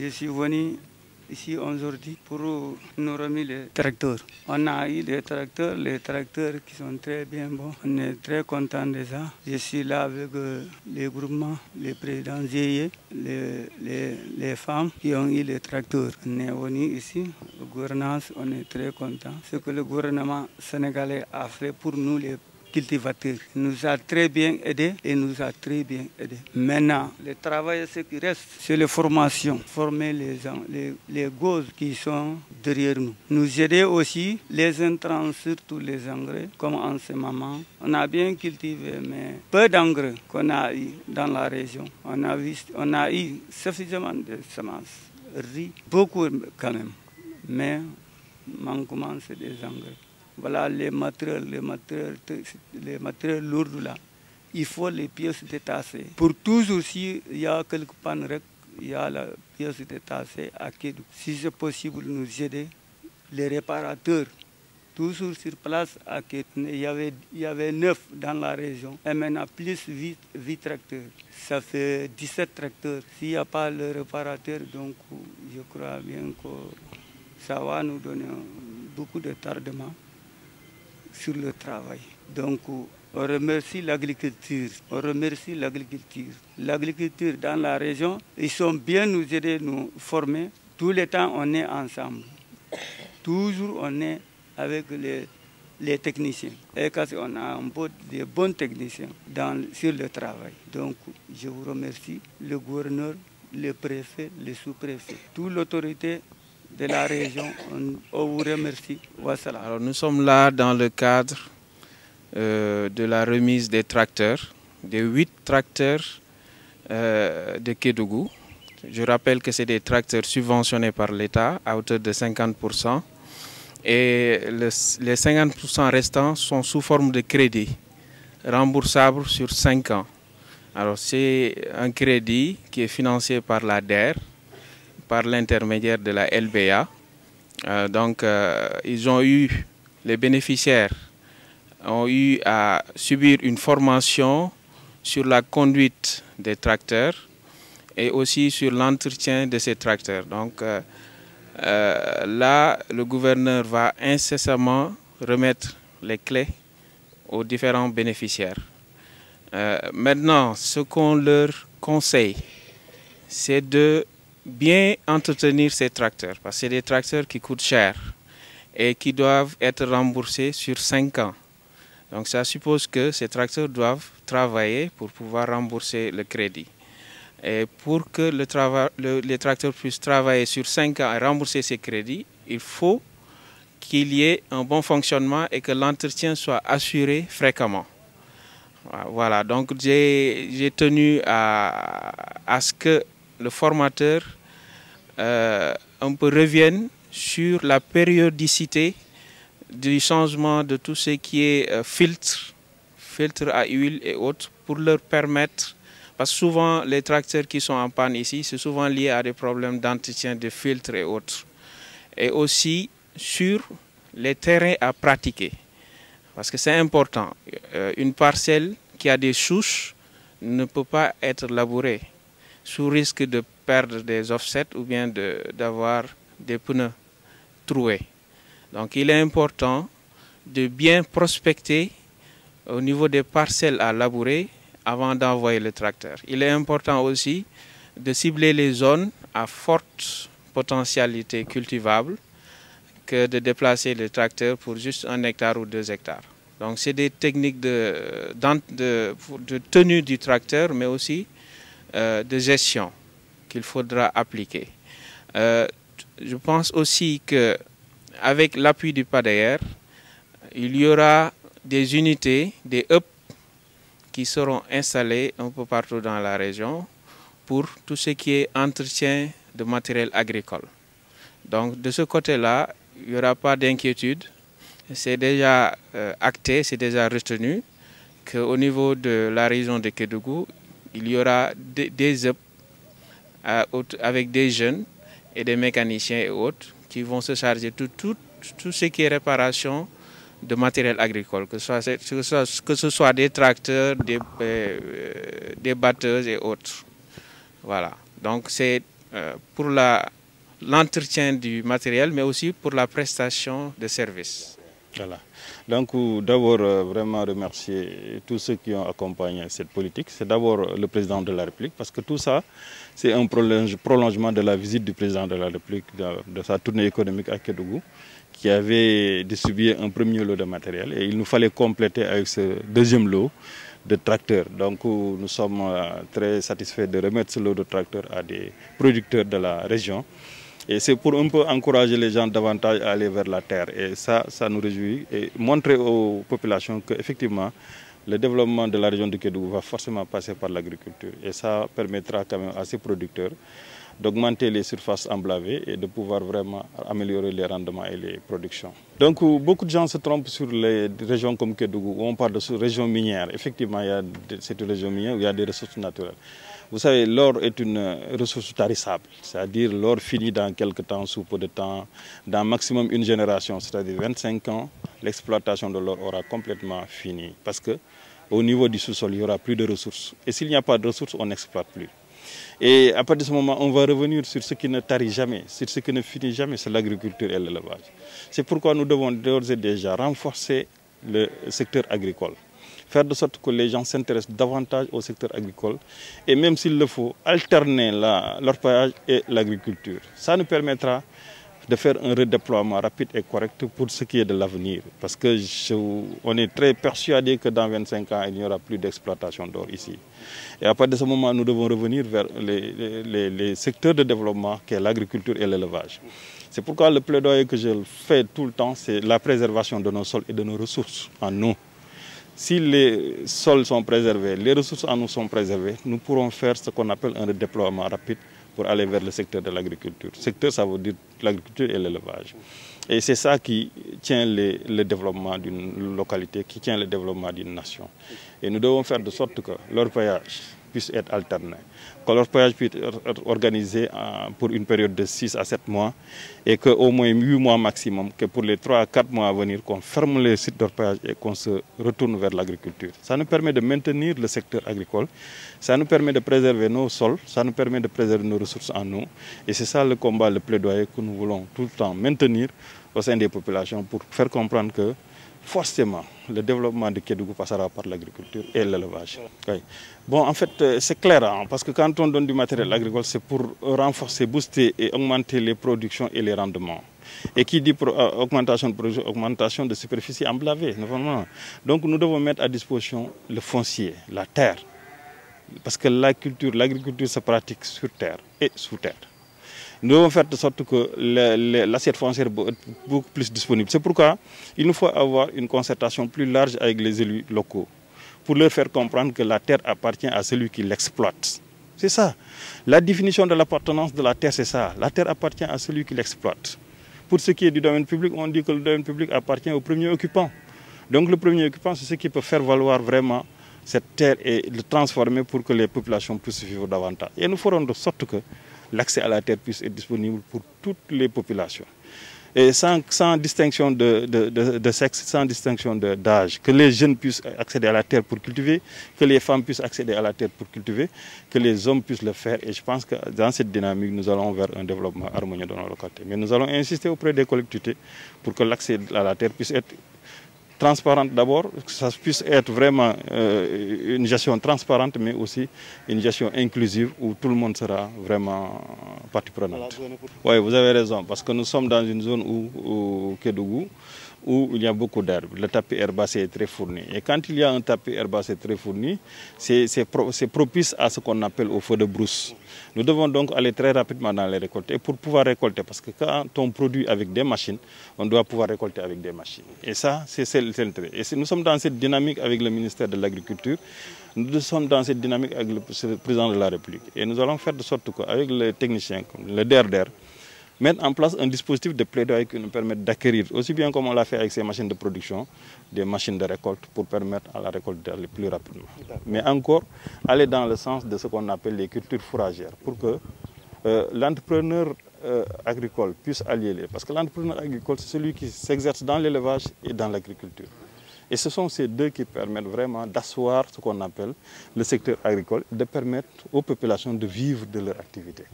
Je suis venu ici aujourd'hui pour nous remettre les tracteurs. On a eu les tracteurs qui sont très bien bons. On est très content de ça. Je suis là avec les groupements, les présidents GIE, les femmes qui ont eu les tracteurs. On est venu ici, la gouvernance, on est très content. Ce que le gouvernement sénégalais a fait pour nous, les cultivateurs, nous a très bien aidés et nous a très bien aidés. Maintenant, le travail, ce qui reste, c'est la formation. Former les gosses qui sont derrière nous. Nous aider aussi les intrants, surtout les engrais, comme en ce moment. On a bien cultivé, mais peu d'engrais qu'on a eu dans la région. On a eu suffisamment de semences, riz, beaucoup quand même, mais manquement c'est des engrais. Voilà les matériels lourds là. Il faut les pièces détachées. Pour toujours, s'il y a quelques pannes, il y a la pièce détachée à Kédougou. Si c'est possible, nous aider les réparateurs. Toujours sur place à Kédougou. Il y avait 9 dans la région. Et maintenant, plus 8 tracteurs. Ça fait 17 tracteurs. S'il n'y a pas le réparateur, donc je crois bien que ça va nous donner beaucoup de tardement sur le travail. Donc, on remercie l'agriculture. On remercie l'agriculture. L'agriculture dans la région, ils sont bien nous aider, nous former. Tout le temps, on est ensemble. Toujours, on est avec les techniciens. Et quand on a un peu de bons techniciens sur le travail. Donc, je vous remercie, le gouverneur, le préfet, le sous-préfet, toute l'autorité de la région, on vous remercie. Alors, nous sommes là dans le cadre de la remise des tracteurs, des 8 tracteurs de Kédougou. Je rappelle que c'est des tracteurs subventionnés par l'État à hauteur de 50%. Et les 50% restants sont sous forme de crédit, remboursable sur 5 ans. Alors, c'est un crédit qui est financé par la DER, par l'intermédiaire de la LBA. Les bénéficiaires ont eu à subir une formation sur la conduite des tracteurs et aussi sur l'entretien de ces tracteurs. Donc là, le gouverneur va incessamment remettre les clés aux différents bénéficiaires. Maintenant, ce qu'on leur conseille, c'est de bien entretenir ces tracteurs, parce que c'est des tracteurs qui coûtent cher et qui doivent être remboursés sur 5 ans. Donc ça suppose que ces tracteurs doivent travailler pour pouvoir rembourser le crédit. Et pour que les tracteurs puissent travailler sur 5 ans et rembourser ces crédits, il faut qu'il y ait un bon fonctionnement et que l'entretien soit assuré fréquemment. Voilà, donc j'ai tenu à ce que le formateur un peu revienne sur la périodicité du changement de tout ce qui est filtre à huile et autres, pour leur permettre, parce que souvent les tracteurs qui sont en panne ici, c'est souvent lié à des problèmes d'entretien de filtres et autres. Et aussi sur les terrains à pratiquer, parce que c'est important. Une parcelle qui a des souches ne peut pas être labourée sous risque de perdre des offsets ou bien d'avoir des pneus troués. Donc il est important de bien prospecter au niveau des parcelles à labourer avant d'envoyer le tracteur. Il est important aussi de cibler les zones à forte potentialité cultivable que de déplacer le tracteur pour juste 1 hectare ou 2 hectares. Donc c'est des techniques de tenue du tracteur, mais aussi de gestion qu'il faudra appliquer. Je pense aussi qu'avec l'appui du PADER, il y aura des unités, des hubs qui seront installés un peu partout dans la région pour tout ce qui est entretien de matériel agricole. Donc de ce côté-là, il n'y aura pas d'inquiétude. C'est déjà acté, c'est déjà retenu qu'au niveau de la région de Kédougou, il y aura des hubs avec des jeunes et des mécaniciens et autres qui vont se charger de tout ce qui est réparation de matériel agricole, que ce soit des tracteurs, des batteuses et autres. Voilà. Donc c'est pour l'entretien du matériel, mais aussi pour la prestation de services. Voilà. Donc d'abord vraiment remercier tous ceux qui ont accompagné cette politique. C'est d'abord le président de la République parce que tout ça c'est un prolongement de la visite du président de la République de sa tournée économique à Kédougou qui avait distribué un premier lot de matériel et il nous fallait compléter avec ce deuxième lot de tracteurs. Donc nous sommes très satisfaits de remettre ce lot de tracteurs à des producteurs de la région. Et c'est pour un peu encourager les gens davantage à aller vers la terre. Et ça nous réjouit. Et montrer aux populations qu'effectivement, le développement de la région de Kédougou va forcément passer par l'agriculture. Et ça permettra quand même à ces producteurs d'augmenter les surfaces emblavées et de pouvoir vraiment améliorer les rendements et les productions. Donc beaucoup de gens se trompent sur les régions comme Kédougou, où on parle de régions minières. Effectivement, c'est une région minière où il y a des ressources naturelles. Vous savez, l'or est une ressource tarissable, c'est-à-dire l'or finit dans quelques temps, sous peu de temps, dans maximum une génération, c'est-à-dire 25 ans, l'exploitation de l'or aura complètement fini. Parce qu'au niveau du sous-sol, il n'y aura plus de ressources. Et s'il n'y a pas de ressources, on n'exploite plus. Et à partir de ce moment, on va revenir sur ce qui ne tarit jamais, sur ce qui ne finit jamais, c'est l'agriculture et l'élevage. C'est pourquoi nous devons d'ores et déjà renforcer le secteur agricole. Faire de sorte que les gens s'intéressent davantage au secteur agricole et même s'il le faut, alterner l'orpaillage et l'agriculture. Ça nous permettra de faire un redéploiement rapide et correct pour ce qui est de l'avenir. Parce qu'on est très persuadé que dans 25 ans, il n'y aura plus d'exploitation d'or ici. Et à partir de ce moment, nous devons revenir vers les secteurs de développement qu'est l'agriculture et l'élevage. C'est pourquoi le plaidoyer que je fais tout le temps, c'est la préservation de nos sols et de nos ressources en eau. Si les sols sont préservés, les ressources en eau sont préservées, nous pourrons faire ce qu'on appelle un redéploiement rapide pour aller vers le secteur de l'agriculture. Secteur, ça veut dire l'agriculture et l'élevage. Et c'est ça qui tient le développement d'une localité, qui tient le développement d'une nation. Et nous devons faire de sorte que l'orpaillage puisse être alterné, que l'orpaillage puisse être organisé pour une période de 6 à 7 mois et qu'au moins 8 mois maximum, que pour les 3 à 4 mois à venir, qu'on ferme les sites d'orpaillage et qu'on se retourne vers l'agriculture. Ça nous permet de maintenir le secteur agricole, ça nous permet de préserver nos sols, ça nous permet de préserver nos ressources en eau. Et c'est ça le combat, le plaidoyer que nous voulons tout le temps maintenir au sein des populations pour faire comprendre que forcément, le développement de Kédougou passera par l'agriculture et l'élevage. Oui. Bon, en fait, c'est clair, hein, parce que quand on donne du matériel agricole, c'est pour renforcer, booster et augmenter les productions et les rendements. Et qui dit augmentation de production, augmentation de superficie emblavée, normalement. Donc nous devons mettre à disposition le foncier, la terre. Parce que l'agriculture se pratique sur terre et sous terre. Nous devons faire de sorte que l'assiette foncière soit beaucoup plus disponible. C'est pourquoi il nous faut avoir une concertation plus large avec les élus locaux pour leur faire comprendre que la terre appartient à celui qui l'exploite. C'est ça. La définition de l'appartenance de la terre, c'est ça. La terre appartient à celui qui l'exploite. Pour ce qui est du domaine public, on dit que le domaine public appartient au premier occupant. Donc le premier occupant, c'est ce qui peut faire valoir vraiment cette terre et le transformer pour que les populations puissent vivre davantage. Et nous ferons de sorte que l'accès à la terre puisse être disponible pour toutes les populations. Et sans distinction de sexe, sans distinction d'âge. Que les jeunes puissent accéder à la terre pour cultiver, que les femmes puissent accéder à la terre pour cultiver, que les hommes puissent le faire. Et je pense que dans cette dynamique, nous allons vers un développement harmonieux dans nos localités. Mais nous allons insister auprès des collectivités pour que l'accès à la terre puisse être transparente d'abord, que ça puisse être vraiment une gestion transparente, mais aussi une gestion inclusive où tout le monde sera vraiment partie prenante. Oui, vous avez raison, parce que nous sommes dans une zone où Kédougou, où il y a beaucoup d'herbes. Le tapis herbacé est très fourni. Et quand il y a un tapis herbacé très fourni, c'est propice à ce qu'on appelle au feu de brousse. Nous devons donc aller très rapidement dans les récoltes. Et pour pouvoir récolter, parce que quand on produit avec des machines, on doit pouvoir récolter avec des machines. Et ça, c'est l'intérêt. Et nous sommes dans cette dynamique avec le ministère de l'Agriculture. Nous sommes dans cette dynamique avec le président de la République. Et nous allons faire de sorte qu'avec les techniciens, comme le DERDER, mettre en place un dispositif de plaidoyer qui nous permette d'acquérir, aussi bien comme on l'a fait avec ces machines de production, des machines de récolte pour permettre à la récolte d'aller plus rapidement. Mais encore, aller dans le sens de ce qu'on appelle les cultures fourragères, pour que l'entrepreneur agricole puisse allier les. Parce que l'entrepreneur agricole, c'est celui qui s'exerce dans l'élevage et dans l'agriculture. Et ce sont ces deux qui permettent vraiment d'asseoir ce qu'on appelle le secteur agricole, de permettre aux populations de vivre de leur activité.